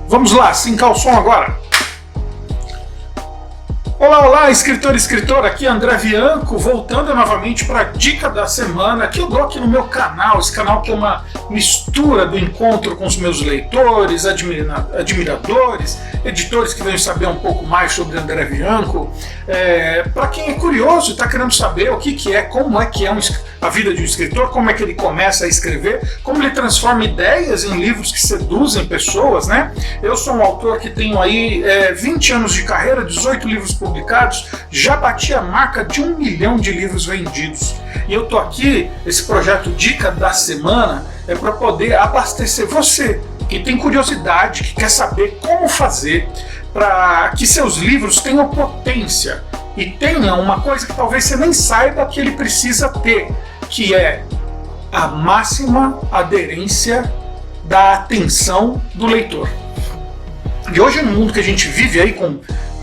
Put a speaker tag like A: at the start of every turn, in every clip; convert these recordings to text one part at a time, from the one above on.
A: Vamos lá, sincar o som agora. Olá, olá, escritor e escritora, aqui é André Bianco, voltando novamente para a dica da semana que eu dou aqui no meu canal, esse canal que é uma mistura do encontro com os meus leitores, admiradores, editores que venham saber um pouco mais sobre André Bianco. Para quem é curioso e está querendo saber o que é, como é que é a vida de um escritor, como é que ele começa a escrever, como ele transforma ideias em livros que seduzem pessoas, né? Eu sou um autor que tenho aí 20 anos de carreira, 18 livros publicados, já bati a marca de 1 milhão de livros vendidos. E eu tô aqui, esse projeto Dica da Semana, é para poder abastecer você que tem curiosidade, que quer saber como fazer para que seus livros tenham potência e tenham uma coisa que talvez você nem saiba que ele precisa ter, que é a máxima aderência da atenção do leitor. E hoje, no mundo que a gente vive aí com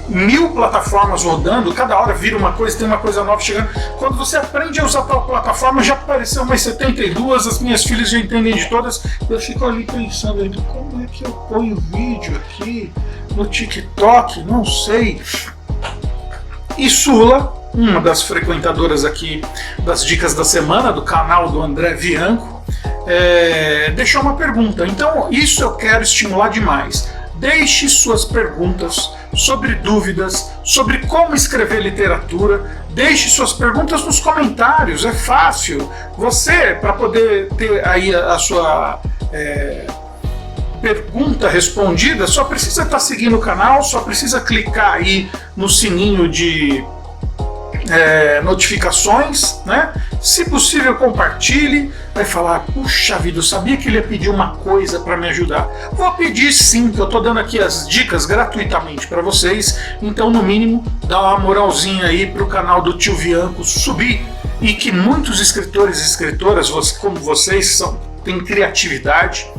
A: 1000 plataformas rodando, cada hora vira uma coisa, tem uma coisa nova chegando. Quando você aprende a usar tal plataforma, já apareceu umas 72, as minhas filhas já entendem de todas. Eu fico ali pensando, como é que eu ponho vídeo aqui no TikTok? Não sei. E Sula, uma das frequentadoras aqui das dicas da semana, do canal do André Bianco, deixou uma pergunta. Então, isso eu quero estimular demais. Deixe suas perguntas sobre dúvidas, sobre como escrever literatura. Deixe suas perguntas nos comentários, é fácil. Você, para poder ter aí a sua pergunta respondida, só precisa estar seguindo o canal, só precisa clicar aí no sininho de notificações, né? Se possível, compartilhe. Vai falar, puxa vida, eu sabia que ele ia pedir uma coisa para me ajudar. Vou pedir sim, que eu estou dando aqui as dicas gratuitamente para vocês. Então, no mínimo, dá uma moralzinha aí para o canal do Tio Bianco subir, e que muitos escritores e escritoras, como vocês, têm criatividade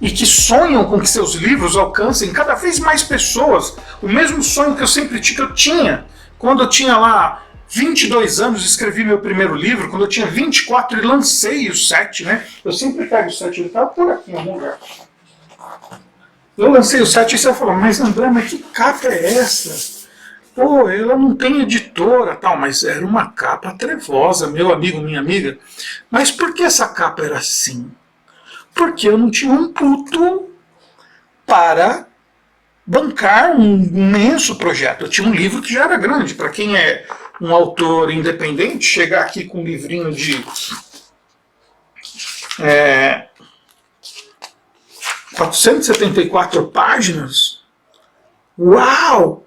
A: e que sonham com que seus livros alcancem cada vez mais pessoas. O mesmo sonho que eu sempre tinha quando eu tinha lá 22 anos, escrevi meu primeiro livro. Quando eu tinha 24 e lancei o 7, né? Eu sempre pego o 7, ele estava por aqui em algum lugar. Eu lancei o 7 e você falou, mas André, mas que capa é essa? Pô, ela não tem editora, tal, mas era uma capa trevosa, meu amigo, minha amiga. Mas por que essa capa era assim? Porque eu não tinha um puto para bancar um imenso projeto. Eu tinha um livro que já era grande. Para quem é um autor independente, chegar aqui com um livrinho de 474 páginas, uau!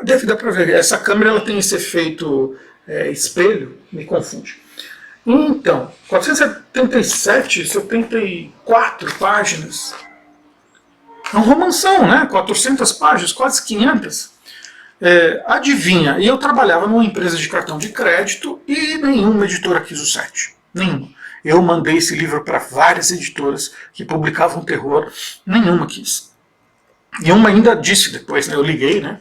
A: Deve dar para ver. Essa câmera ela tem esse efeito espelho, me confunde. Então, 477, 74 páginas. É um romanção, né? 400 páginas, quase 500. Adivinha, e eu trabalhava numa empresa de cartão de crédito e nenhuma editora quis o 7. Nenhuma. Eu mandei esse livro para várias editoras que publicavam terror, nenhuma quis. E uma ainda disse depois, né? Eu liguei, né?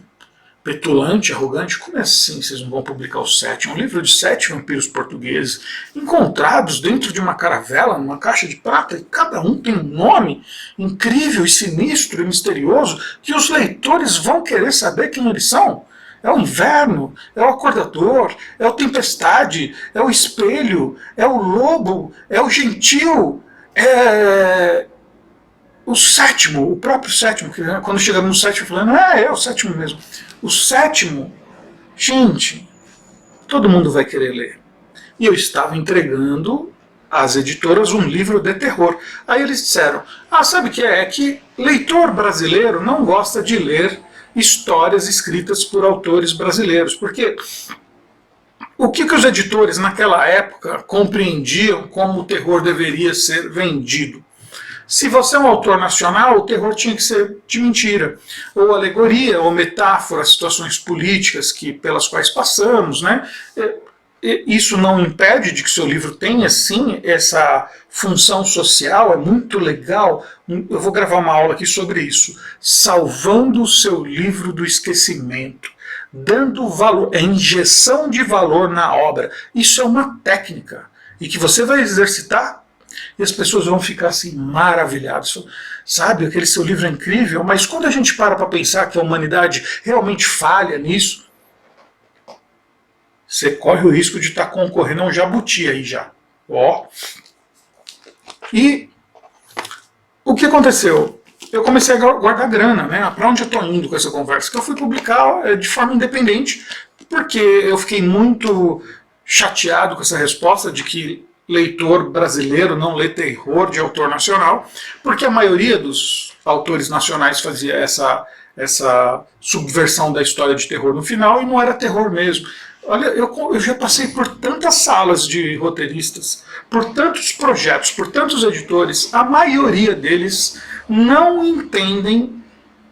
A: Petulante, arrogante, como é assim vocês não vão publicar o 7? É um livro de 7 vampiros portugueses, encontrados dentro de uma caravela, numa caixa de prata, e cada um tem um nome incrível e sinistro e misterioso, que os leitores vão querer saber quem eles são. É o inverno, é o acordador, é o tempestade, é o espelho, é o lobo, é o gentil, é o sétimo, o próprio sétimo, que quando chegamos no sétimo, falando, é o sétimo mesmo. O sétimo, gente, todo mundo vai querer ler. E eu estava entregando às editoras um livro de terror. Aí eles disseram, sabe o que é? É que leitor brasileiro não gosta de ler histórias escritas por autores brasileiros, porque o que os editores naquela época compreendiam como o terror deveria ser vendido? Se você é um autor nacional, o terror tinha que ser de mentira, ou alegoria, ou metáfora, situações políticas pelas quais passamos, né? isso não impede de que seu livro tenha, sim, essa função social, é muito legal. Eu vou gravar uma aula aqui sobre isso. Salvando o seu livro do esquecimento, dando valor, a injeção de valor na obra. Isso é uma técnica, e que você vai exercitar, e as pessoas vão ficar assim maravilhadas. Sabe, aquele seu livro é incrível, mas quando a gente para pensar que a humanidade realmente falha nisso, você corre o risco de estar concorrendo a um jabuti aí já. Ó. E o que aconteceu? Eu comecei a guardar grana, né? Para onde eu estou indo com essa conversa? Que eu fui publicar de forma independente, porque eu fiquei muito chateado com essa resposta de que leitor brasileiro não lê terror de autor nacional, porque a maioria dos autores nacionais fazia essa subversão da história de terror no final e não era terror mesmo. Olha, eu já passei por tantas salas de roteiristas, por tantos projetos, por tantos editores, a maioria deles não entendem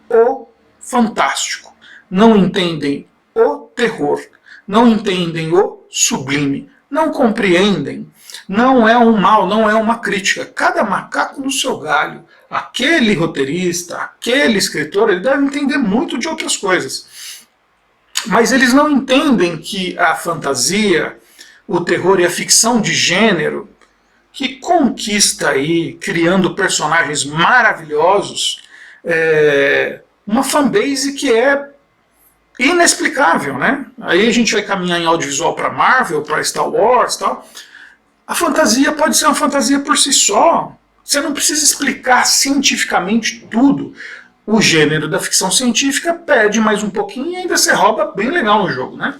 A: o fantástico, não entendem o terror, não entendem o sublime, não compreendem. Não é um mal, não é uma crítica. Cada macaco no seu galho. Aquele roteirista, aquele escritor, ele deve entender muito de outras coisas. Mas eles não entendem que a fantasia, o terror e a ficção de gênero, que conquista aí, criando personagens maravilhosos, uma fanbase que é inexplicável, né? Aí a gente vai caminhar em audiovisual para Marvel, para Star Wars e tal. A fantasia pode ser uma fantasia por si só. Você não precisa explicar cientificamente tudo. O gênero da ficção científica pede mais um pouquinho e ainda você rouba bem legal no jogo, né?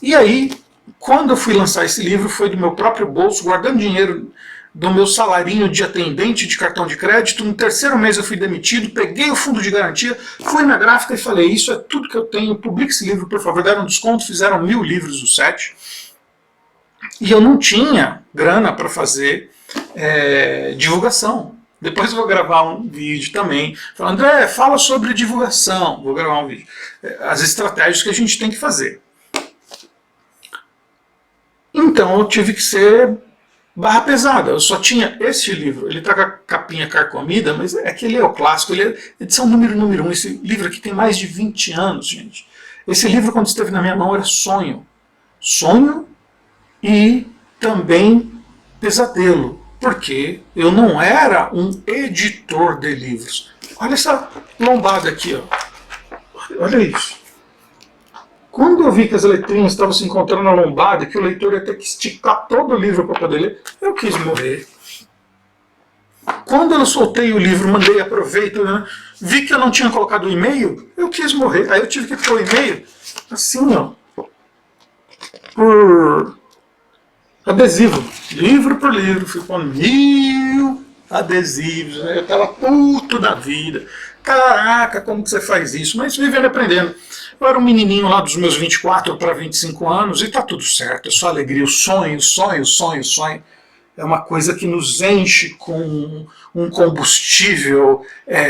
A: E aí, quando eu fui lançar esse livro, foi do meu próprio bolso, guardando dinheiro do meu salarinho de atendente de cartão de crédito. No terceiro mês eu fui demitido, peguei o fundo de garantia, fui na gráfica e falei, isso é tudo que eu tenho, publique esse livro, por favor. Deram um desconto, fizeram 1000 livros do set. E eu não tinha grana para fazer divulgação. Depois eu vou gravar um vídeo também, falando, André, fala sobre divulgação. Vou gravar um vídeo. As estratégias que a gente tem que fazer. Então eu tive que ser barra pesada. Eu só tinha esse livro. Ele está com a capinha carcomida, mas é que ele é o clássico. Ele é edição número 1. Esse livro aqui tem mais de 20 anos, gente. Esse livro, quando esteve na minha mão, era sonho. Sonho e também pesadelo, porque eu não era um editor de livros. Olha essa lombada aqui, ó. Olha isso. Quando eu vi que as letrinhas estavam se encontrando na lombada, que o leitor ia ter que esticar todo o livro para poder ler, eu quis morrer. Quando eu soltei o livro, mandei aproveito, né, vi que eu não tinha colocado o e-mail, eu quis morrer. Aí eu tive que pôr o e-mail assim, ó, por adesivo, livro por livro, fui com 1000 adesivos, né? Eu estava puto da vida. Caraca, como que você faz isso? Mas vivendo aprendendo. Eu era um menininho lá dos meus 24 para 25 anos e tá tudo certo, é só alegria. O sonho, sonho, sonho, sonho é uma coisa que nos enche com um combustível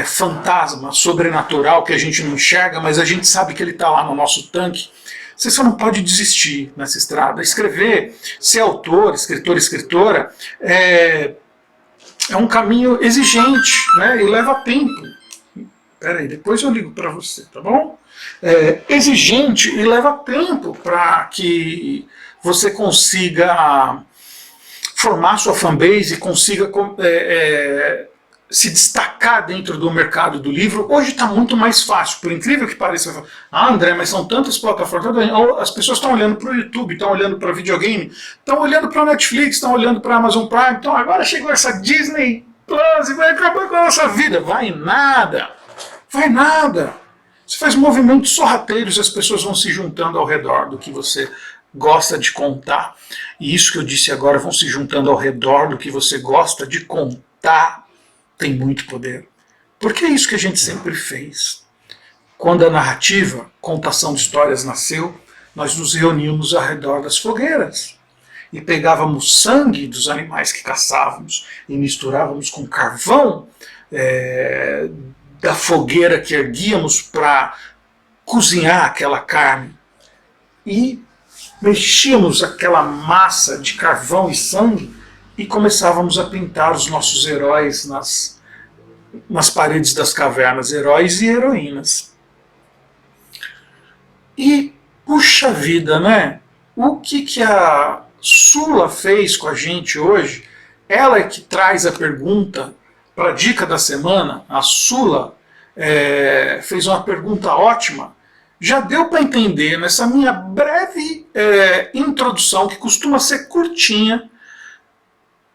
A: fantasma, sobrenatural, que a gente não enxerga, mas a gente sabe que ele está lá no nosso tanque. Você só não pode desistir nessa estrada. Escrever, ser autor, escritor, escritora, é um caminho exigente, né? E leva tempo. Espera aí, depois eu ligo para você, tá bom? Exigente e leva tempo para que você consiga formar sua fanbase e consiga se destacar dentro do mercado do livro. Hoje está muito mais fácil, por incrível que pareça. André, mas são tantas plataformas. As pessoas estão olhando para o YouTube, estão olhando para videogame, estão olhando para a Netflix, estão olhando para a Amazon Prime. Então agora chegou essa Disney Plus e vai acabar com a nossa vida. Vai nada. Vai nada. Você faz movimentos sorrateiros e as pessoas vão se juntando ao redor do que você gosta de contar. E isso que eu disse agora, vão se juntando ao redor do que você gosta de contar. Tem muito poder. Porque é isso que a gente sempre fez. Quando a narrativa, contação de histórias nasceu, nós nos reuníamos ao redor das fogueiras e pegávamos sangue dos animais que caçávamos e misturávamos com carvão da fogueira que erguíamos para cozinhar aquela carne. E mexíamos aquela massa de carvão e sangue e começávamos a pintar os nossos heróis nas paredes das cavernas, heróis e heroínas. E, puxa vida, né? O que a Sula fez com a gente hoje? Ela é que traz a pergunta para a dica da semana. A Sula fez uma pergunta ótima. Já deu para entender nessa minha breve introdução, que costuma ser curtinha,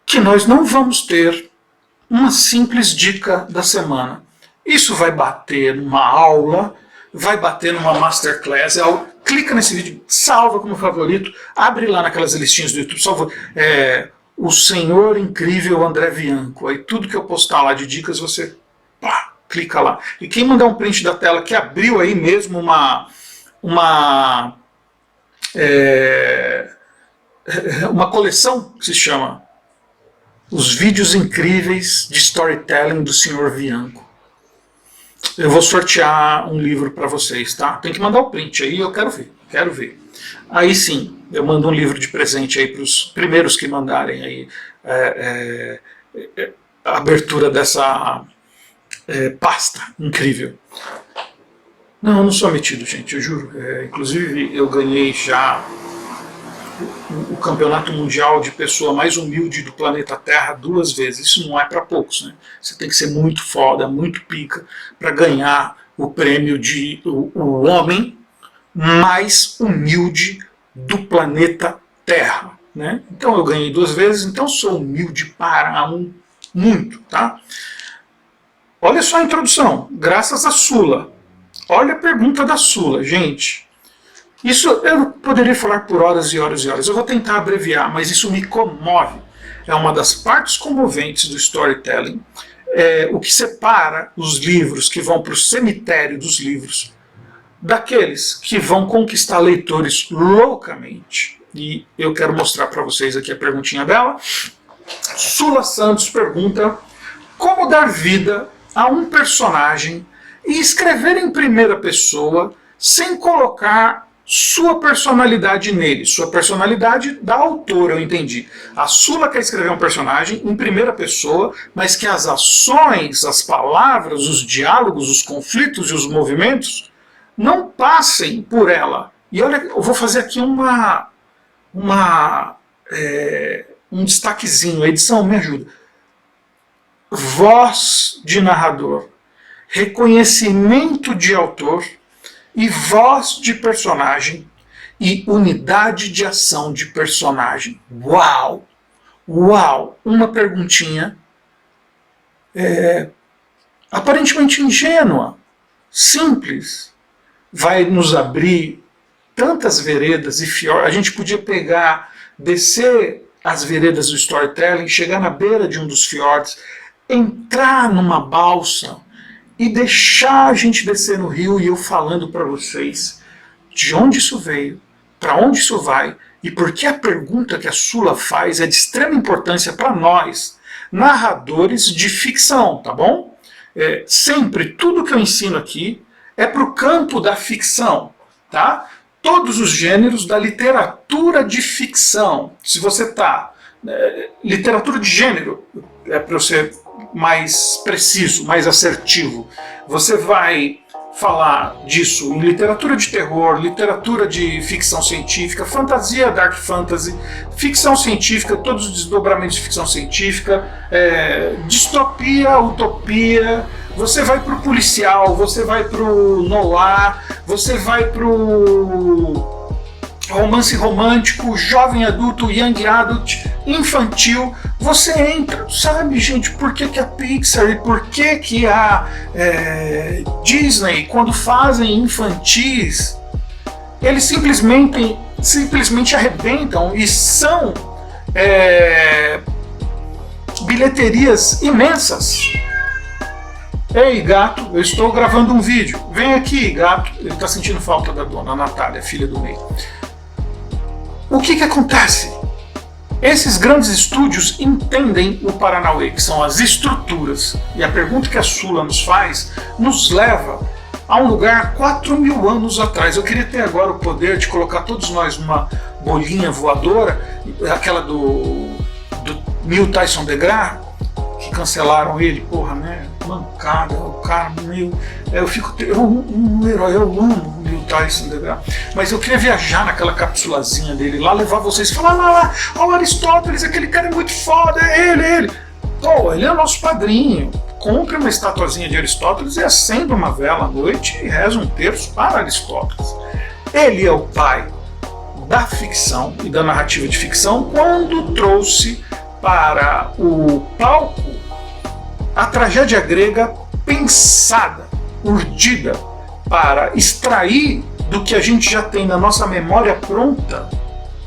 A: que nós não vamos ter uma simples dica da semana. Isso vai bater numa aula, vai bater numa masterclass. Clica nesse vídeo, salva como favorito, abre lá naquelas listinhas do YouTube, salva o Senhor Incrível André Bianco. Aí tudo que eu postar lá de dicas, você clica lá. E quem mandar um print da tela que abriu aí mesmo uma coleção que se chama Os Vídeos Incríveis de Storytelling do Senhor Bianco. Eu vou sortear um livro para vocês, tá? Tem que mandar o print aí, eu quero ver. Aí sim, eu mando um livro de presente aí para os primeiros que mandarem aí a abertura dessa pasta incrível. Não, eu não sou metido, gente, eu juro. Inclusive, eu ganhei já o campeonato mundial de pessoa mais humilde do planeta Terra 2 vezes. Isso não é para poucos, né? Você tem que ser muito foda, muito pica para ganhar o prêmio de o homem mais humilde do planeta Terra, né? Então eu ganhei 2 vezes, então sou humilde para muito, tá? Olha só a introdução, graças a Sula. Olha a pergunta da Sula, gente. Isso eu poderia falar por horas e horas e horas. Eu vou tentar abreviar, mas isso me comove. É uma das partes comoventes do storytelling. O que separa os livros que vão para o cemitério dos livros daqueles que vão conquistar leitores loucamente. E eu quero mostrar para vocês aqui a perguntinha dela. Sula Santos pergunta: como dar vida a um personagem e escrever em primeira pessoa sem colocar sua personalidade nele, sua personalidade da autora, eu entendi. A Sula quer escrever um personagem em primeira pessoa, mas que as ações, as palavras, os diálogos, os conflitos e os movimentos não passem por ela. E olha, eu vou fazer aqui um destaquezinho, a edição me ajuda. Voz de narrador, reconhecimento de autor e voz de personagem e unidade de ação de personagem. Uau! Uau! Uma perguntinha aparentemente ingênua, simples, vai nos abrir tantas veredas e fiordes. A gente podia descer as veredas do storytelling, chegar na beira de um dos fiordes, entrar numa balsa e deixar a gente descer no rio e eu falando para vocês de onde isso veio, para onde isso vai e por que a pergunta que a Sula faz é de extrema importância para nós, narradores de ficção, tá bom? Sempre, tudo que eu ensino aqui é para o campo da ficção, tá? Todos os gêneros da literatura de ficção. Se você está... literatura de gênero, para eu ser mais preciso, mais assertivo. Você vai falar disso em literatura de terror, literatura de ficção científica, fantasia, dark fantasy, ficção científica, todos os desdobramentos de ficção científica, distopia, utopia. Você vai para o policial, você vai para o noir, você vai para o romance romântico, jovem adulto, young adult, infantil. Você entra, sabe, gente, por que a Pixar e por que a Disney, quando fazem infantis, eles simplesmente arrebentam e são bilheterias imensas. Ei, gato, eu estou gravando um vídeo. Vem aqui, gato. Ele está sentindo falta da dona Natália, filha do meio. O que acontece? Esses grandes estúdios entendem o Paranauê, que são as estruturas. E a pergunta que a Sula nos faz nos leva a um lugar 4.000 anos atrás. Eu queria ter agora o poder de colocar todos nós numa bolinha voadora, aquela do Neil Tyson DeGrasse, que cancelaram ele, porra, né? Mancada, o cara, eu fico um herói, eu amo o Neil Tyson DeGrasse, mas eu queria viajar naquela capsulazinha dele lá, levar vocês e falar lá, ó, Aristóteles, aquele cara é muito foda, é ele. Pô, ele é o nosso padrinho. Compre uma estatuazinha de Aristóteles e acenda uma vela à noite e reza um terço para Aristóteles. Ele é o pai da ficção e da narrativa de ficção quando trouxe para o palco a tragédia grega pensada, urdida, para extrair do que a gente já tem na nossa memória pronta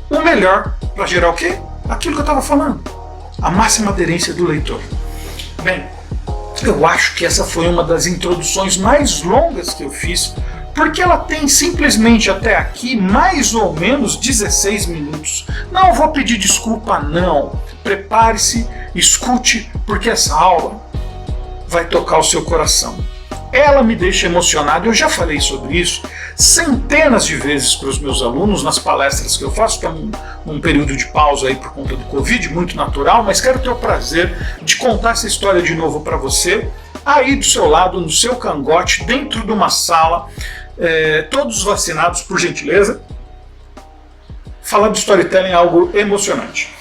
A: o melhor para gerar o quê? Aquilo que eu estava falando. A máxima aderência do leitor. Bem, eu acho que essa foi uma das introduções mais longas que eu fiz, porque ela tem simplesmente até aqui mais ou menos 16 minutos. Não vou pedir desculpa, não. Prepare-se, escute, porque essa aula vai tocar o seu coração. Ela me deixa emocionado, eu já falei sobre isso centenas de vezes para os meus alunos nas palestras que eu faço, que é um período de pausa aí por conta do Covid, muito natural, mas quero ter o prazer de contar essa história de novo para você, aí do seu lado, no seu cangote, dentro de uma sala, todos vacinados, por gentileza. Falar de storytelling é algo emocionante.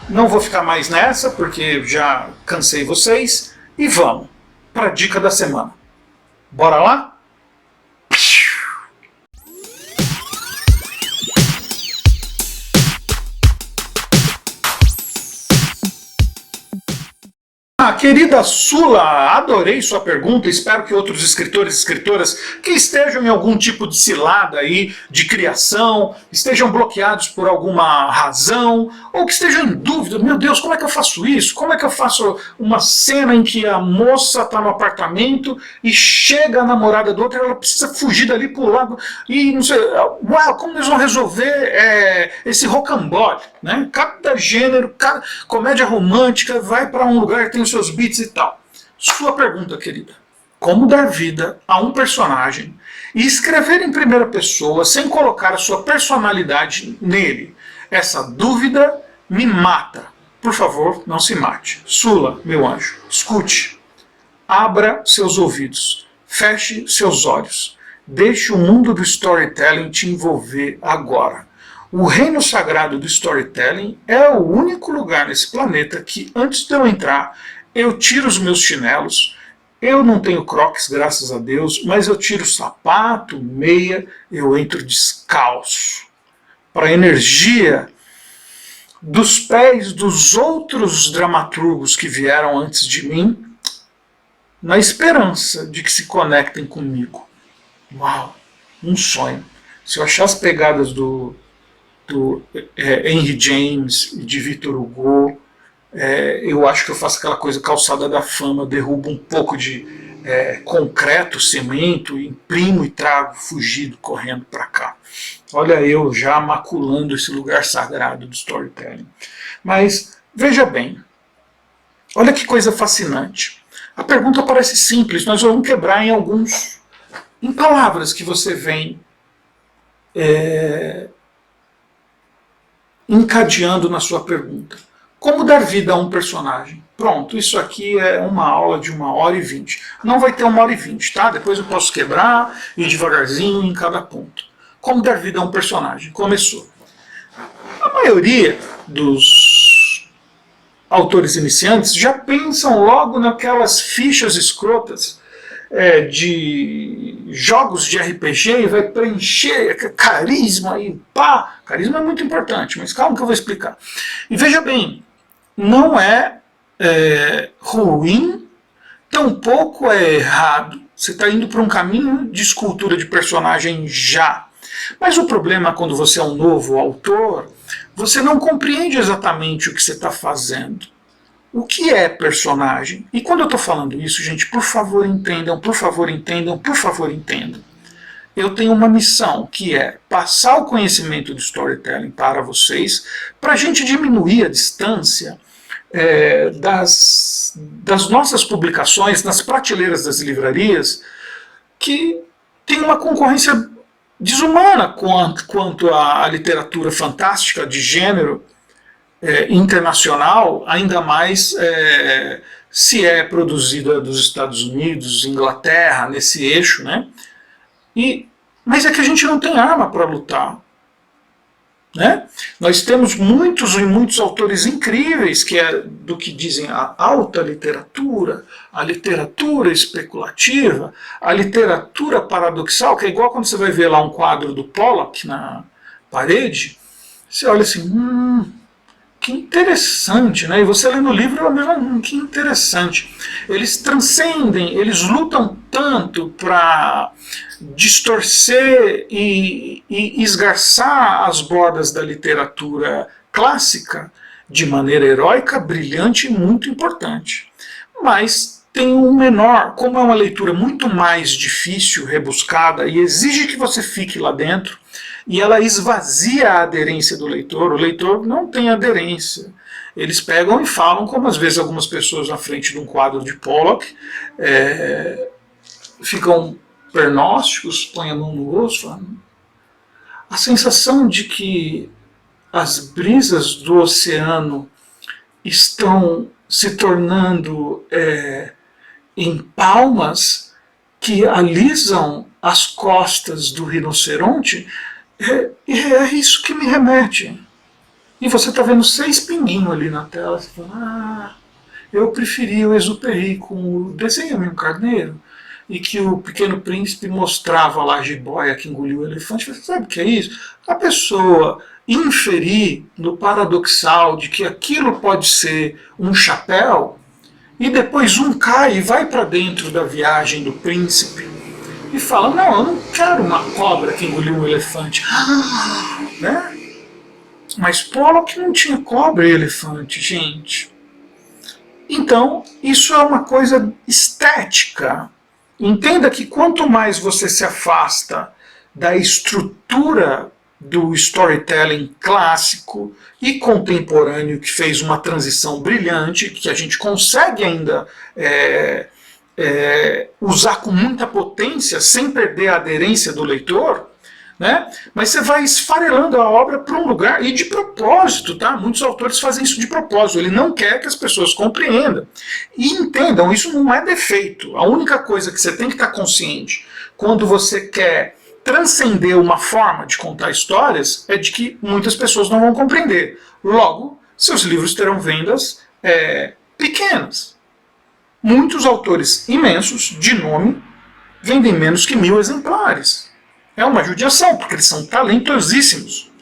A: Não vou ficar mais nessa, porque já cansei vocês, e vamos para a dica da semana. Bora lá? Querida Sula, adorei sua pergunta, espero que outros escritores e escritoras que estejam em algum tipo de cilada aí de criação, estejam bloqueados por alguma razão, ou que estejam em dúvida, meu Deus, como é que eu faço isso? Como é que eu faço uma cena em que a moça está no apartamento e chega a namorada do outro e ela precisa fugir dali pro lado e não sei, uau, como eles vão resolver esse rocambole, né? Cada gênero, cada comédia romântica vai para um lugar que tem os seus beats e tal. Sua pergunta, querida. Como dar vida a um personagem e escrever em primeira pessoa sem colocar a sua personalidade nele? Essa dúvida me mata. Por favor, não se mate. Sula, meu anjo, escute. Abra seus ouvidos. Feche seus olhos. Deixe o mundo do storytelling te envolver agora. O reino sagrado do storytelling é o único lugar nesse planeta que, antes de eu entrar, eu tiro os meus chinelos. Eu não tenho crocs, graças a Deus, mas eu tiro sapato, meia, eu entro descalço. Para a energia dos pés dos outros dramaturgos que vieram antes de mim, na esperança de que se conectem comigo. Uau, um sonho. Se eu achar as pegadas do Henry James e de Victor Hugo, eu acho que eu faço aquela coisa calçada da fama, derrubo um pouco de concreto, cimento, imprimo e trago fugido, correndo para cá. Olha eu já maculando esse lugar sagrado do storytelling. Mas veja bem, olha que coisa fascinante. A pergunta parece simples, nós vamos quebrar em palavras que você vem encadeando na sua pergunta. Como dar vida a um personagem? Pronto, isso aqui é uma aula de 1h20. Não vai ter 1h20, tá? Depois eu posso quebrar e ir devagarzinho em cada ponto. Como dar vida a um personagem? Começou. A maioria dos autores iniciantes já pensam logo naquelas fichas escrotas de jogos de RPG e vai preencher carisma e pá. Carisma é muito importante, mas calma que eu vou explicar. E veja bem, não é ruim, tampouco é errado. Você está indo para um caminho de escultura de personagem já. Mas o problema quando você é um novo autor, você não compreende exatamente o que você está fazendo. O que é personagem? E quando eu estou falando isso, gente, por favor entendam, por favor entendam, por favor entendam. Eu tenho uma missão, que é passar o conhecimento do storytelling para vocês, para a gente diminuir a distância das nossas publicações nas prateleiras das livrarias, que tem uma concorrência desumana quanto à literatura fantástica de gênero internacional, ainda mais se é produzida dos Estados Unidos, Inglaterra, nesse eixo, né? Mas é que a gente não tem arma para lutar. Né? Nós temos muitos e muitos autores incríveis que é do que dizem a alta literatura, a literatura especulativa, a literatura paradoxal, que é igual quando você vai ver lá um quadro do Pollock na parede, você olha assim, que interessante, né? E você lê no livro, que interessante. Eles transcendem, eles lutam tanto para distorcer e esgarçar as bordas da literatura clássica de maneira heróica, brilhante e muito importante. Mas tem um menor, como é uma leitura muito mais difícil, rebuscada e exige que você fique lá dentro, e ela esvazia a aderência do leitor. O leitor não tem aderência. Eles pegam e falam, como às vezes algumas pessoas na frente de um quadro de Pollock ficam pernósticos, põem a mão no rosto, falam, a sensação de que as brisas do oceano estão se tornando em palmas que alisam as costas do rinoceronte, é isso que me remete. E você está vendo 6 pinguinhos ali na tela. Você fala, eu preferi o Exupéry com o Desenha-me um Carneiro, e que o Pequeno Príncipe mostrava lá a jiboia que engoliu o elefante. Você sabe o que é isso? A pessoa inferir no paradoxal de que aquilo pode ser um chapéu, e depois cai e vai para dentro da viagem do príncipe, e fala, não, eu não quero uma cobra que engoliu um elefante. Né? Mas Pollock não tinha cobra e elefante, gente. Então, isso é uma coisa estética. Entenda que quanto mais você se afasta da estrutura do storytelling clássico e contemporâneo, que fez uma transição brilhante, que a gente consegue ainda usar com muita potência, sem perder a aderência do leitor, né? Mas você vai esfarelando a obra para um lugar, e de propósito, tá? Muitos autores fazem isso de propósito, ele não quer que as pessoas compreendam. E entendam, isso não é defeito. A única coisa que você tem que estar consciente quando você quer transcender uma forma de contar histórias é de que muitas pessoas não vão compreender. Logo, seus livros terão vendas pequenas. Muitos autores imensos, de nome, vendem menos que 1000 exemplares. É uma judiação, porque eles são talentosíssimos.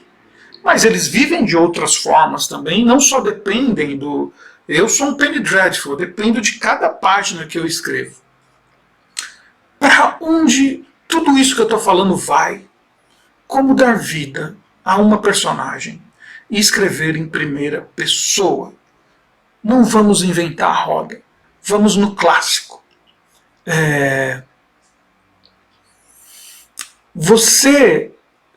A: Mas eles vivem de outras formas também, não só dependem do... Eu sou um Penny Dreadful, dependo de cada página que eu escrevo. Para onde tudo isso que eu estou falando vai? Como dar vida a uma personagem e escrever em primeira pessoa? Não vamos inventar a roda. Vamos no clássico. Você,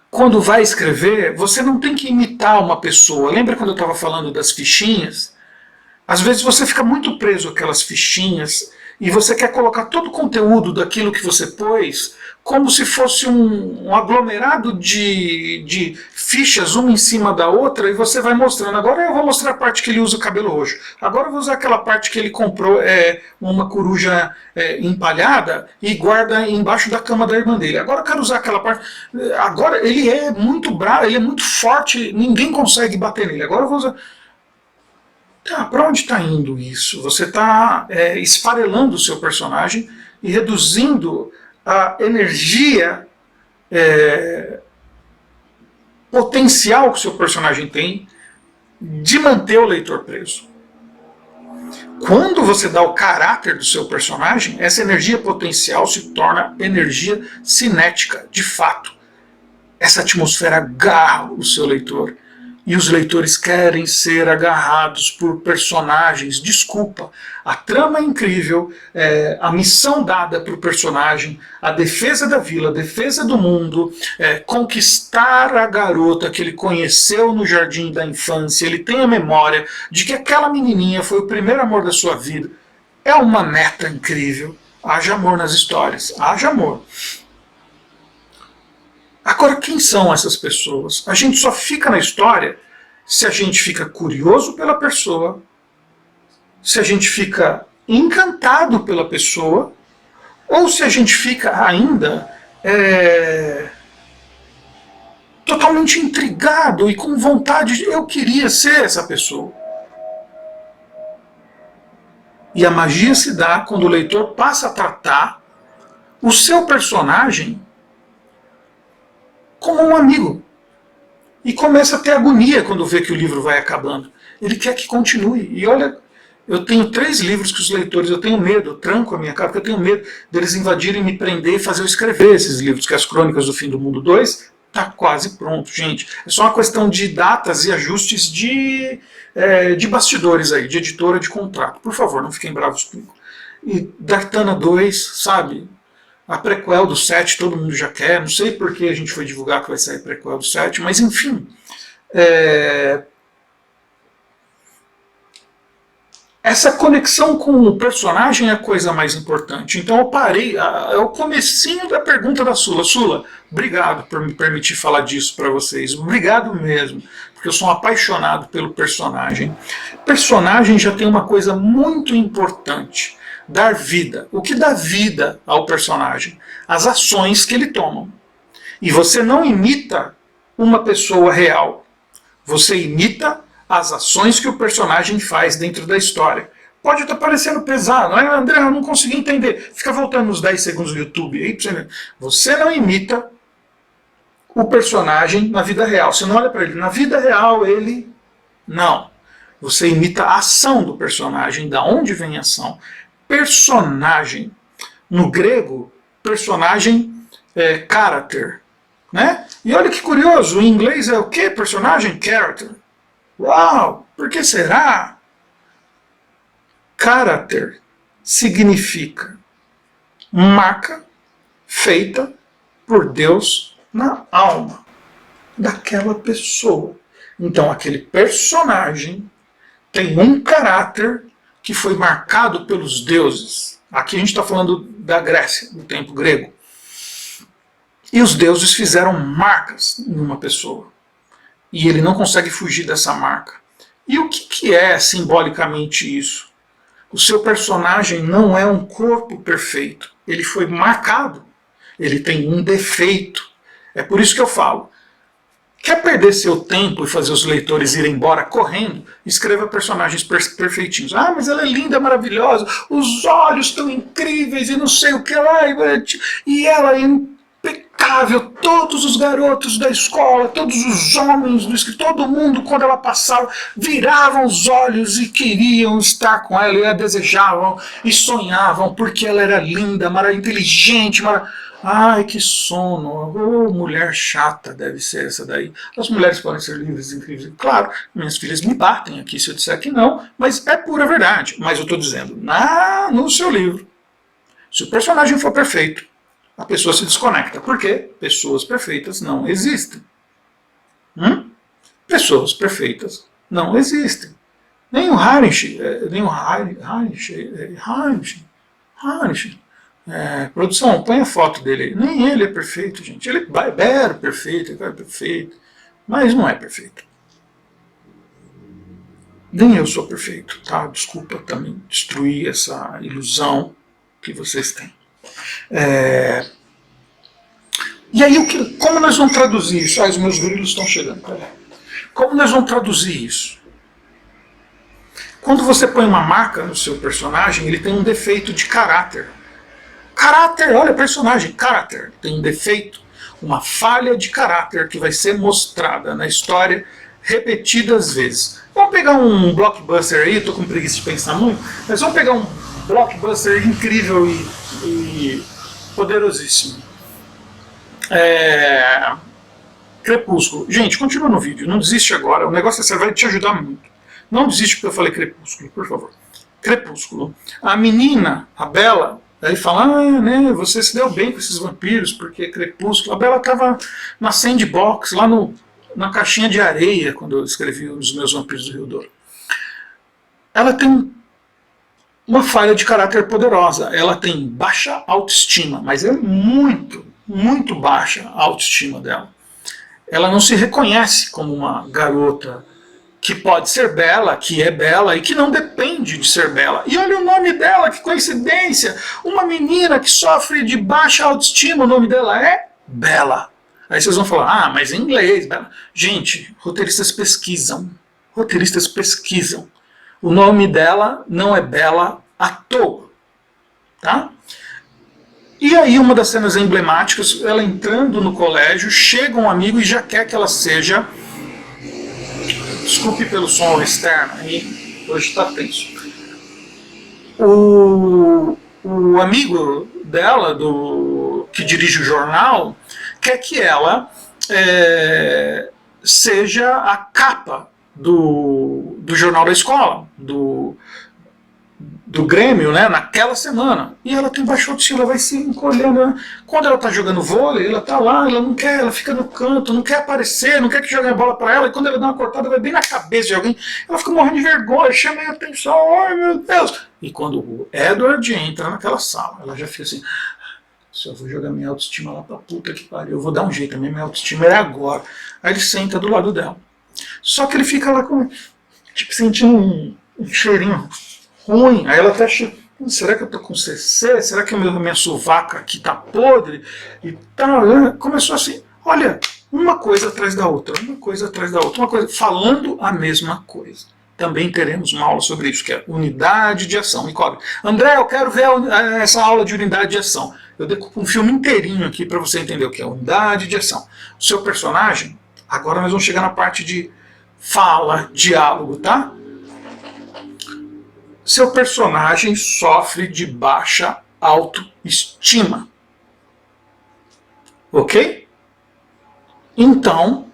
A: quando vai escrever, você não tem que imitar uma pessoa. Lembra quando eu estava falando das fichinhas? Às vezes você fica muito preso àquelas fichinhas e você quer colocar todo o conteúdo daquilo que você pôs como se fosse um aglomerado de fichas, uma em cima da outra, e você vai mostrando. Agora eu vou mostrar a parte que ele usa o cabelo roxo. Agora eu vou usar aquela parte que ele comprou uma coruja empalhada e guarda embaixo da cama da irmã dele. Agora eu quero usar aquela parte. Agora ele é muito bravo, ele é muito forte, ninguém consegue bater nele. Agora eu vou usar... Tá, para onde está indo isso? Você está esfarelando o seu personagem e reduzindo a energia potencial que o seu personagem tem de manter o leitor preso. Quando você dá o caráter do seu personagem, essa energia potencial se torna energia cinética, de fato. Essa atmosfera agarra o seu leitor. E os leitores querem ser agarrados por personagens. Desculpa, a trama é incrível, a missão dada para o personagem, a defesa da vila, a defesa do mundo, conquistar a garota que ele conheceu no jardim da infância, ele tem a memória de que aquela menininha foi o primeiro amor da sua vida. É uma meta incrível. Haja amor nas histórias, haja amor. Agora, quem são essas pessoas? A gente só fica na história se a gente fica curioso pela pessoa, se a gente fica encantado pela pessoa, ou se a gente fica ainda totalmente intrigado e com vontade de eu queria ser essa pessoa. E a magia se dá quando o leitor passa a tratar o seu personagem como um amigo. E começa a ter agonia quando vê que o livro vai acabando. Ele quer que continue. E olha, eu tenho 3 livros que os leitores, eu tenho medo, eu tranco a minha cara, porque eu tenho medo deles invadirem, me prender e fazer eu escrever esses livros, que é as Crônicas do Fim do Mundo 2 está quase pronto, gente. É só uma questão de datas e ajustes de bastidores aí, de editora, de contrato. Por favor, não fiquem bravos comigo. E Dartana 2, sabe? A prequel do 7 todo mundo já quer, não sei por que a gente foi divulgar que vai sair prequel do 7, mas enfim. Essa conexão com o personagem é a coisa mais importante. Então eu parei, é o comecinho da pergunta da Sula. Sula, obrigado por me permitir falar disso para vocês. Obrigado mesmo, porque eu sou um apaixonado pelo personagem. O personagem já tem uma coisa muito importante. Dar vida. O que dá vida ao personagem? As ações que ele toma. E você não imita uma pessoa real. Você imita as ações que o personagem faz dentro da história. Pode estar parecendo pesado, não é, André? Eu não consegui entender. Fica voltando nos 10 segundos do YouTube aí pra você ver. Você não imita o personagem na vida real. Você não olha para ele. Na vida real, ele. Não. Você imita a ação do personagem. Da onde vem a ação? Personagem. No grego, personagem é character. Né? E olha que curioso, em inglês é o que? Personagem? Character. Uau! Por que será? Character significa marca feita por Deus na alma daquela pessoa. Então aquele personagem tem um caráter que foi marcado pelos deuses. Aqui a gente está falando da Grécia, do tempo grego. E os deuses fizeram marcas numa pessoa. E ele não consegue fugir dessa marca. E o que é simbolicamente isso? O seu personagem não é um corpo perfeito. Ele foi marcado. Ele tem um defeito. É por isso que eu falo. Quer perder seu tempo e fazer os leitores irem embora correndo? Escreva personagens perfeitinhos. Ah, mas ela é linda, maravilhosa, os olhos estão incríveis e não sei o que lá. E ela é impecável. Todos os garotos da escola, todos os homens do escritório, todo mundo, quando ela passava, viravam os olhos e queriam estar com ela, e a desejavam e sonhavam, porque ela era linda, inteligente, Ai, que sono. Oh, mulher chata deve ser essa daí. As mulheres podem ser lindas e incríveis. Claro, minhas filhas me batem aqui se eu disser que não, mas é pura verdade. Mas eu estou dizendo, no seu livro, se o personagem for perfeito, a pessoa se desconecta. Por quê? Pessoas perfeitas não existem. Pessoas perfeitas não existem. Nem o Heinrich, produção, põe a foto dele aí. Nem ele é perfeito, gente. Ele é perfeito, ele é perfeito, mas não é perfeito. Nem eu sou perfeito, tá? Desculpa também destruir essa ilusão que vocês têm. E aí, como nós vamos traduzir isso? Os meus grilos estão chegando. Como nós vamos traduzir isso? Quando você põe uma marca no seu personagem, ele tem um defeito de caráter. Caráter, olha, personagem, caráter, tem um defeito, uma falha de caráter que vai ser mostrada na história repetidas vezes. Vamos pegar um blockbuster aí, estou com preguiça de pensar muito, mas vamos pegar um blockbuster incrível e poderosíssimo. Crepúsculo. Gente, continua no vídeo, não desiste agora, o negócio vai te ajudar muito. Não desiste porque eu falei Crepúsculo, por favor. Crepúsculo. A menina, a Bella, aí fala, você se deu bem com esses vampiros, porque Crepúsculo. A Bella estava na sandbox, lá na caixinha de areia, quando eu escrevi os meus vampiros do Rio Douro. Ela tem uma falha de caráter poderosa. Ela tem baixa autoestima, mas é muito muito baixa a autoestima dela. Ela não se reconhece como uma garota que pode ser bela, que é bela e que não depende de ser bela. E olha o nome dela, que coincidência! Uma menina que sofre de baixa autoestima, o nome dela é Bela. Aí vocês vão falar, mas em inglês, Bela. Gente, roteiristas pesquisam. Roteiristas pesquisam. O nome dela não é Bela à toa. Tá? E aí uma das cenas emblemáticas, ela entrando no colégio, chega um amigo e já quer que ela seja... Desculpe pelo som externo, aí hoje está tenso. O amigo dela, que dirige o jornal, quer que ela seja a capa do jornal da escola, do Grêmio, né, naquela semana. E ela tem baixa autoestima, ela vai se encolhendo. Né? Quando ela tá jogando vôlei, ela tá lá, ela não quer, ela fica no canto, não quer aparecer, não quer que joguem a bola para ela, e quando ela dá uma cortada, vai bem na cabeça de alguém, ela fica morrendo de vergonha, chama a atenção, ai meu Deus. E quando o Edward entra naquela sala, ela já fica assim, se eu vou jogar minha autoestima lá pra puta que pariu, eu vou dar um jeito, a minha autoestima é agora. Aí ele senta do lado dela. Só que ele fica lá com, tipo, sentindo um cheirinho ruim, aí ela até acha, será que eu tô com CC? Será que a minha sovaca aqui tá podre? E tal, né? Começou assim, olha, uma coisa atrás da outra, uma coisa atrás da outra, uma coisa, falando a mesma coisa. Também teremos uma aula sobre isso, que é unidade de ação. Me cobre. André, eu quero ver essa aula de unidade de ação. Eu decupo um filme inteirinho aqui para você entender o que é unidade de ação. O seu personagem, agora nós vamos chegar na parte de fala, diálogo, tá? Seu personagem sofre de baixa autoestima. Ok? Então,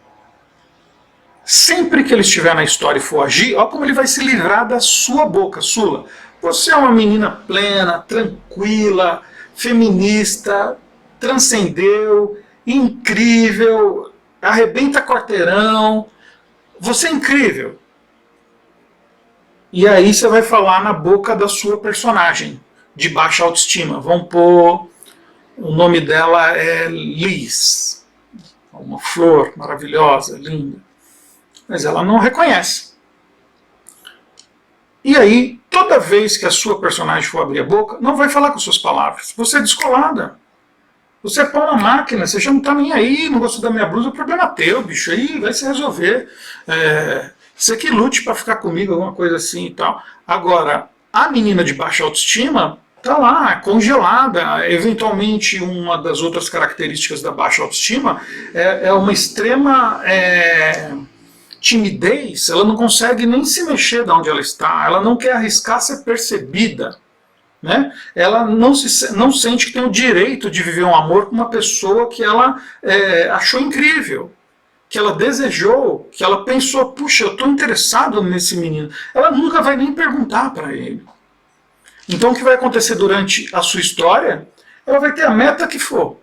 A: sempre que ele estiver na história e for agir, olha como ele vai se livrar da sua boca, Sula. Você é uma menina plena, tranquila, feminista, transcendeu, incrível, arrebenta quarteirão. Você é incrível. E aí você vai falar na boca da sua personagem, de baixa autoestima. Vamos pôr, o nome dela é Liz. Uma flor maravilhosa, linda. Mas ela não reconhece. E aí, toda vez que a sua personagem for abrir a boca, não vai falar com suas palavras. Você é descolada. Você é pau na máquina, você já não tá nem aí, não gostou da minha blusa, o problema é teu, bicho. Aí vai se resolver. Você que lute para ficar comigo, alguma coisa assim e tal. Agora, a menina de baixa autoestima tá lá, congelada. Eventualmente, uma das outras características da baixa autoestima é uma extrema timidez. Ela não consegue nem se mexer de onde ela está. Ela não quer arriscar ser percebida. Né? Ela não sente que tem o direito de viver um amor com uma pessoa que ela achou incrível, que ela desejou, que ela pensou, puxa, eu estou interessado nesse menino. Ela nunca vai nem perguntar para ele. Então o que vai acontecer durante a sua história, ela vai ter a meta que for,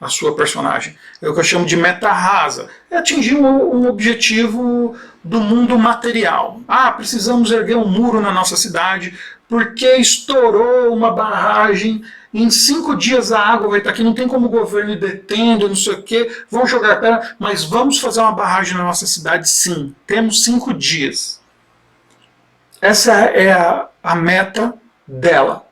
A: a sua personagem. É o que eu chamo de meta rasa. É atingir um objetivo do mundo material. Precisamos erguer um muro na nossa cidade porque estourou uma barragem. Em 5 dias a água vai estar aqui, não tem como o governo ir detendo, não sei o quê, vão jogar pedra, mas vamos fazer uma barragem na nossa cidade, sim. Temos 5 dias. Essa é a meta dela.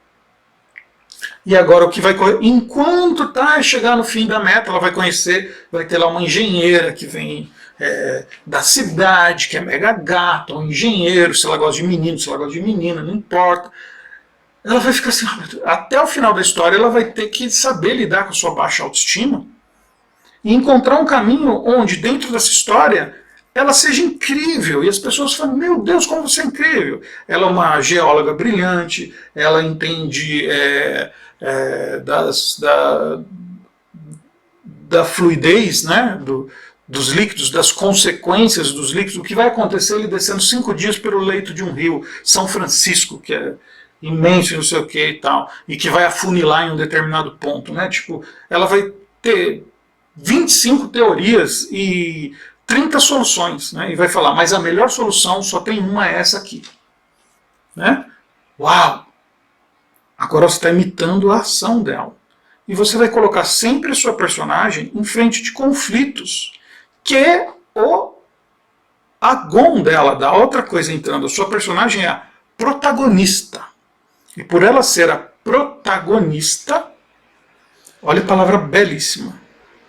A: E agora o que vai correr? Enquanto chegar no fim da meta, ela vai conhecer, vai ter lá uma engenheira que vem da cidade, que é mega gata, um engenheiro, se ela gosta de menino, se ela gosta de menina, não importa. Ela vai ficar assim, até o final da história ela vai ter que saber lidar com a sua baixa autoestima e encontrar um caminho onde dentro dessa história ela seja incrível e as pessoas falam, meu Deus, como você é incrível. Ela é uma geóloga brilhante, ela entende da fluidez, né, dos líquidos, das consequências dos líquidos, o que vai acontecer ele descendo 5 dias pelo leito de um rio, São Francisco, que é imenso, não sei o que e tal, e que vai afunilar em um determinado ponto, né? Tipo, ela vai ter 25 teorias e 30 soluções, né? E vai falar, mas a melhor solução só tem uma, é essa aqui, né? Uau! Agora você está imitando a ação dela. e você vai colocar sempre a sua personagem em frente de conflitos, que é o agon dela, da outra coisa entrando. A sua personagem é a protagonista. E por ela ser a protagonista, olha a palavra belíssima,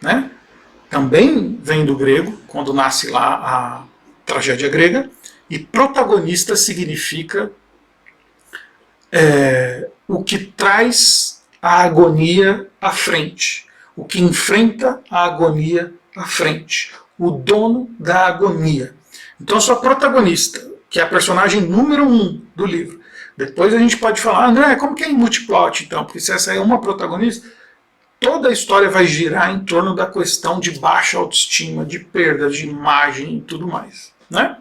A: né? Também vem do grego, quando nasce lá a tragédia grega, e protagonista significa o que traz a agonia à frente, o que enfrenta a agonia à frente, o dono da agonia. Então, a sua protagonista, que é a personagem número 1 do livro. Depois a gente pode falar, André, como que é em multiplot, então? Porque se essa é uma protagonista, toda a história vai girar em torno da questão de baixa autoestima, de perda de imagem e tudo mais, né?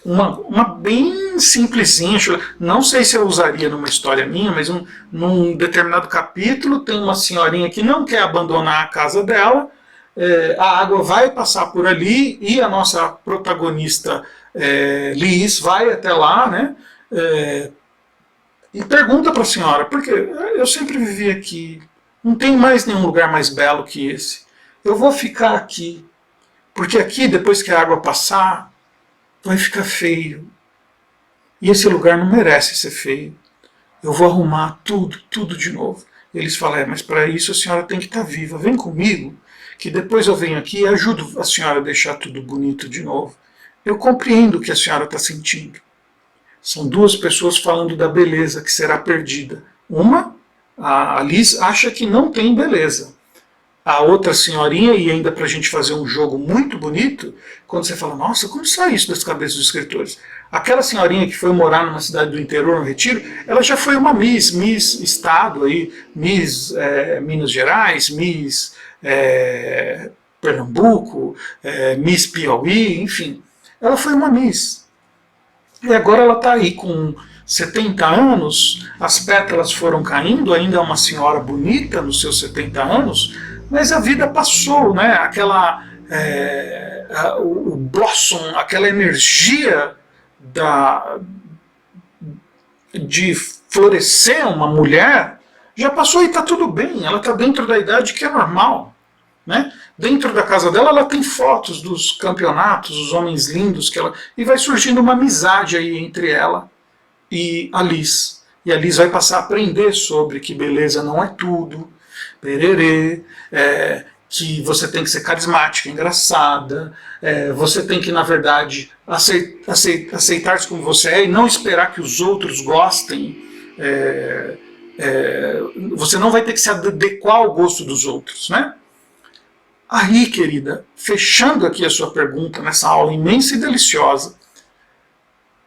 A: Uma bem simplesinha, não sei se eu usaria numa história minha, mas num determinado capítulo tem uma senhorinha que não quer abandonar a casa dela, a água vai passar por ali e a nossa protagonista Liz vai até lá, né? E pergunta para a senhora, porque eu sempre vivi aqui, não tem mais nenhum lugar mais belo que esse, eu vou ficar aqui, porque aqui depois que a água passar vai ficar feio. E esse lugar não merece ser feio. Eu vou arrumar tudo de novo. Eles falam, mas para isso a senhora tem que estar viva. Vem comigo, que depois eu venho aqui e ajudo a senhora a deixar tudo bonito de novo. Eu compreendo o que a senhora está sentindo. São duas pessoas falando da beleza que será perdida. Uma, a Liz, acha que não tem beleza. A outra senhorinha, e ainda para a gente fazer um jogo muito bonito, quando você fala, nossa, como sai isso das cabeças dos escritores? Aquela senhorinha que foi morar numa cidade do interior, no Retiro, ela já foi uma Miss Estado, aí, Miss Minas Gerais, Miss Pernambuco, Miss Piauí, enfim. Ela foi uma Miss. E agora ela está aí com 70 anos, as pétalas foram caindo, ainda é uma senhora bonita nos seus 70 anos, mas a vida passou, né? O blossom, aquela energia de florescer uma mulher, já passou e está tudo bem, ela está dentro da idade que é normal. Né? Dentro da casa dela ela tem fotos dos campeonatos, os homens lindos que ela... E vai surgindo uma amizade aí entre ela e a Liz. E a Liz vai passar a aprender sobre que beleza não é tudo, pererê, que você tem que ser carismática, engraçada, você tem que, na verdade, aceitar-se como você é e não esperar que os outros gostem. Você não vai ter que se adequar ao gosto dos outros, né? Aí, querida, fechando aqui a sua pergunta nessa aula imensa e deliciosa,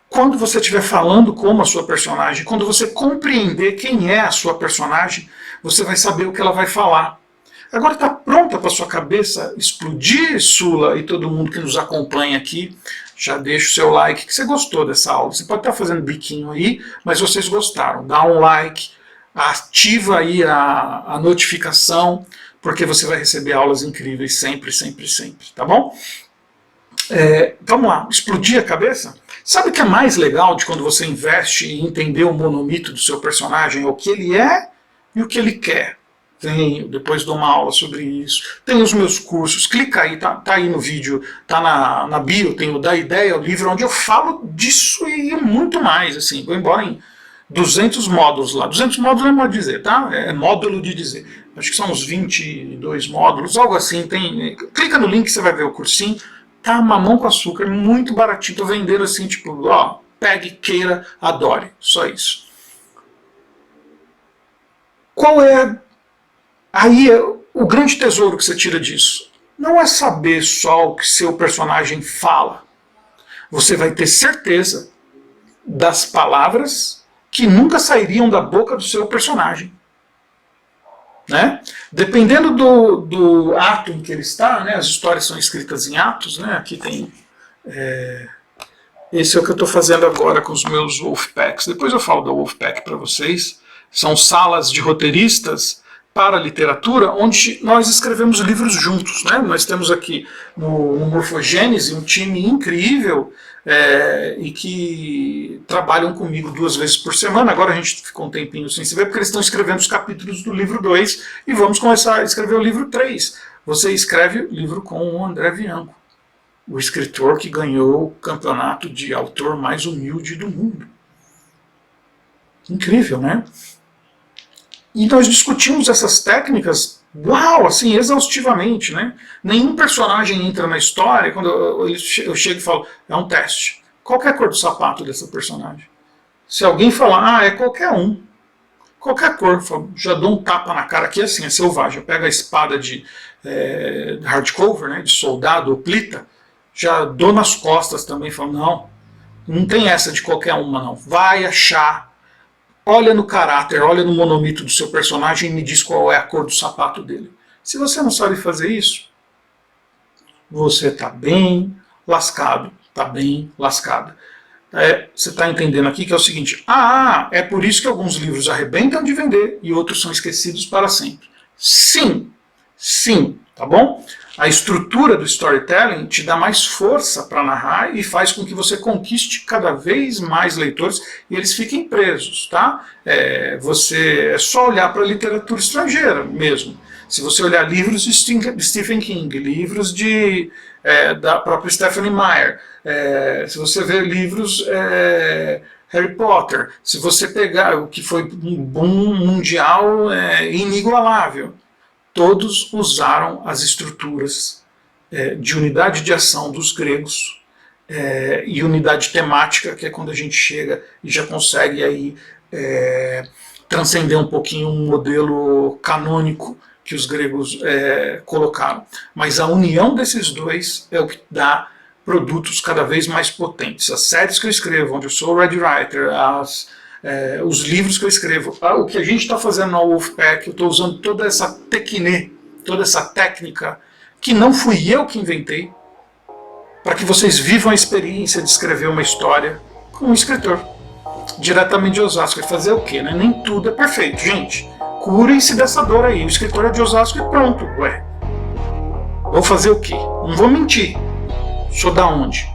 A: quando você estiver falando como a sua personagem, quando você compreender quem é a sua personagem, você vai saber o que ela vai falar. Agora está pronta para sua cabeça explodir, Sula, e todo mundo que nos acompanha aqui? Já deixa o seu like, que você gostou dessa aula. Você pode estar fazendo biquinho aí, mas vocês gostaram. Dá um like, ativa aí a notificação, porque você vai receber aulas incríveis sempre, sempre, sempre, tá bom? Vamos lá, explodir a cabeça? Sabe o que é mais legal de quando você investe em entender o monomito do seu personagem? É o que ele é e o que ele quer. Depois dou uma aula sobre isso. Tem os meus cursos, clica aí, tá aí no vídeo, tá na bio, tem o Da Ideia, o livro onde eu falo disso e muito mais, assim, vou embora em 200 módulos lá. 200 módulos é modo de dizer, tá? É módulo de dizer. Acho que são uns 22 módulos, algo assim. Clica no link, você vai ver o cursinho. Tá mamão com açúcar, muito baratinho. Tô vendendo assim, tipo, ó, pegue, queira, adore. Só isso. Qual é aí o grande tesouro que você tira disso? Não é saber só o que seu personagem fala. Você vai ter certeza das palavras que nunca sairiam da boca do seu personagem. Né? Dependendo do ato em que ele está, né? As histórias são escritas em atos, né? Aqui tem... esse é o que eu estou fazendo agora com os meus Wolfpacks. Depois eu falo da Wolfpack para vocês. São salas de roteiristas para a literatura, onde nós escrevemos livros juntos, né? Nós temos aqui no Morfogênese um time incrível e que trabalham comigo 2 vezes por semana. Agora a gente ficou um tempinho sem se ver, porque eles estão escrevendo os capítulos do livro 2 e vamos começar a escrever o livro 3. Você escreve o livro com o André Bianco, o escritor que ganhou o campeonato de autor mais humilde do mundo. Incrível, né? E nós discutimos essas técnicas, uau, assim, exaustivamente, né? Nenhum personagem entra na história quando eu chego e falo, é um teste. Qual que é a cor do sapato dessa personagem? Se alguém falar, é qualquer um, qualquer cor, já dou um tapa na cara, aqui assim, é selvagem. Eu pego a espada de hardcover, né, de soldado ou plita, já dou nas costas também, falo, não tem essa de qualquer uma, não. Vai achar. Olha no caráter, olha no monomito do seu personagem e me diz qual é a cor do sapato dele. Se você não sabe fazer isso, você está bem lascado, está bem lascada. Você está entendendo aqui que é o seguinte, é por isso que alguns livros arrebentam de vender e outros são esquecidos para sempre. Sim, tá bom? A estrutura do storytelling te dá mais força para narrar e faz com que você conquiste cada vez mais leitores e eles fiquem presos, tá? É só olhar para a literatura estrangeira mesmo. Se você olhar livros de Stephen King, livros da própria Stephanie Meyer, se você ver livros Harry Potter, se você pegar o que foi um boom mundial inigualável, todos usaram as estruturas de unidade de ação dos gregos e unidade temática, que é quando a gente chega e já consegue aí transcender um pouquinho um modelo canônico que os gregos colocaram. Mas a união desses dois é o que dá produtos cada vez mais potentes. As séries que eu escrevo, onde eu sou Red Writer, os livros que eu escrevo, o que a gente está fazendo no Wolfpack, eu estou usando toda essa técnica, que não fui eu que inventei, para que vocês vivam a experiência de escrever uma história com um escritor, diretamente de Osasco. E fazer o quê, né? Nem tudo é perfeito, gente. Curem-se dessa dor aí. O escritor é de Osasco e pronto, ué. Vou fazer o quê? Não vou mentir. Sou da onde?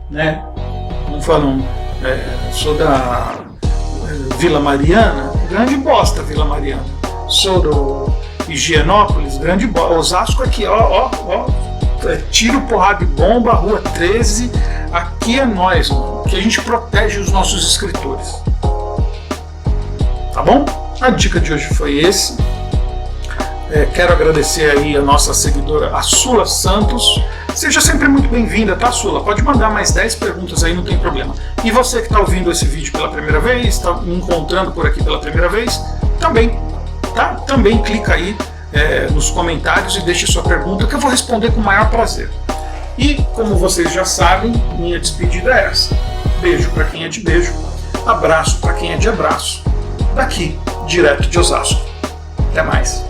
A: Né? Não falam, sou da Vila Mariana, grande bosta Vila Mariana. Sou do Higienópolis, grande bosta. Osasco aqui, tiro, porrada de bomba, Rua 13, aqui é nós, mano, que a gente protege os nossos escritores. Tá bom? A dica de hoje foi esse. Quero agradecer aí a nossa seguidora, a Sula Santos. Seja sempre muito bem-vinda, tá, Sula? Pode mandar mais 10 perguntas aí, não tem problema. E você que está ouvindo esse vídeo pela primeira vez, está me encontrando por aqui pela primeira vez, também, tá? Também clica aí nos comentários e deixe sua pergunta que eu vou responder com o maior prazer. E, como vocês já sabem, minha despedida é essa. Beijo para quem é de beijo, abraço para quem é de abraço. Daqui, direto de Osasco. Até mais.